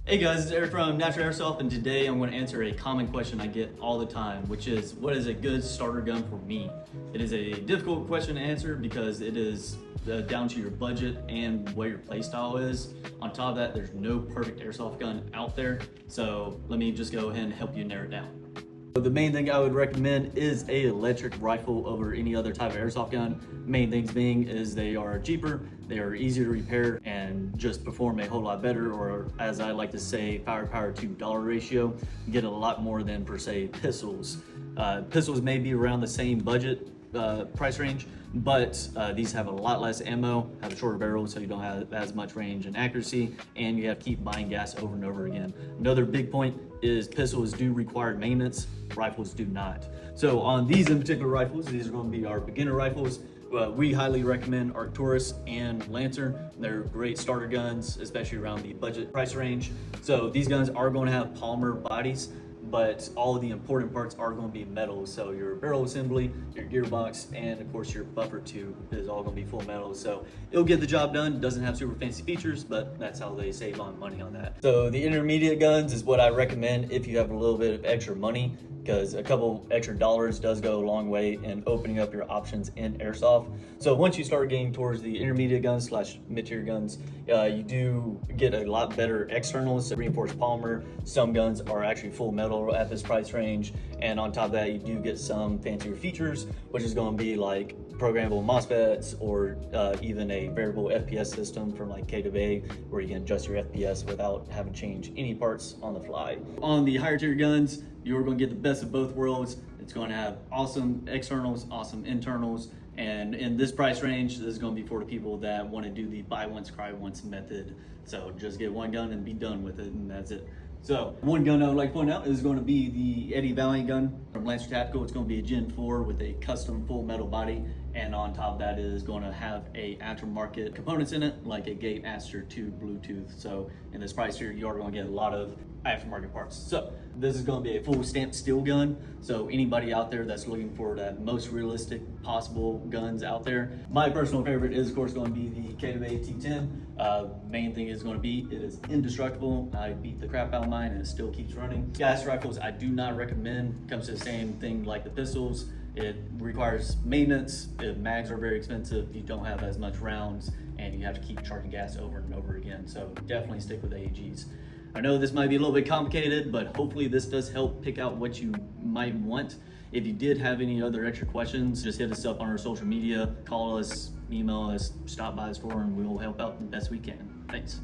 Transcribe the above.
Hey guys, it's Eric from Natural Airsoft, and today I'm going to answer a common question I get all the time, which is, what is a good starter gun for me? It is a difficult question to answer because it is down to your budget and what your play style is. On top of that, there's no perfect airsoft gun out there, so let me just go ahead and help you narrow it down. The main thing I would recommend is an electric rifle over any other type of airsoft gun. Main things being is they are cheaper, they are easier to repair, and just perform a whole lot better, or as I like to say, firepower to dollar ratio. You get a lot more than per se pistols. Pistols may be around the same budget price range, but these have a lot less ammo, have a shorter barrel, so you don't have as much range and accuracy, and you have to keep buying gas over and over again. Another big point is pistols do require maintenance, rifles do not. So on these in particular rifles, these are going to be our beginner rifles. We highly recommend Arcturus and Lancer. They're great starter guns, especially around the budget price range. So these guns are going to have polymer bodies, but all of the important parts are going to be metal. So your barrel assembly, your gearbox, and of course your buffer tube is all going to be full metal. So it'll get the job done. Doesn't have super fancy features, but that's how they save on money on that. So the intermediate guns is what I recommend if you have a little bit of extra money, because a couple extra dollars does go a long way in opening up your options in airsoft. So once you start getting towards the intermediate guns / mid-tier guns, you do get a lot better externals, reinforced polymer. Some guns are actually full metal at this price range, and on top of that you do get some fancier features, which is going to be like programmable MOSFETs, or even a variable FPS system from like K/A, where you can adjust your FPS without having to change any parts on the fly. On the higher tier guns, you're going to get the best of both worlds. It's going to have awesome externals, awesome internals, and in this price range, this is going to be for the people that want to do the buy once, cry once method. So just get one gun and be done with it, and that's it. So one gun I would like to point out is going to be the Eddie Valiant gun from Lancer Tactical. It's going to be a Gen 4 with a custom full metal body, and on top of that is going to have a aftermarket components in it, like a gate, aster, tube, Bluetooth. So in this price here, you are going to get a lot of aftermarket parts. So this is going to be a full stamped steel gun. So anybody out there that's looking for the most realistic possible guns out there, my personal favorite is of course going to be the K/A T10. Main thing is going to be, it is indestructible. I beat the crap out of mine and it still keeps running. Gas rifles I do not recommend. It comes to the same thing like the pistols. It requires maintenance. Mags are very expensive. You don't have as much rounds, and you have to keep charging gas over and over again. So definitely stick with AEGs. I know this might be a little bit complicated, but hopefully this does help pick out what you might want. If you did have any other extra questions, just hit us up on our social media, call us, email us, stop by the store, and we will help out the best we can. Thanks.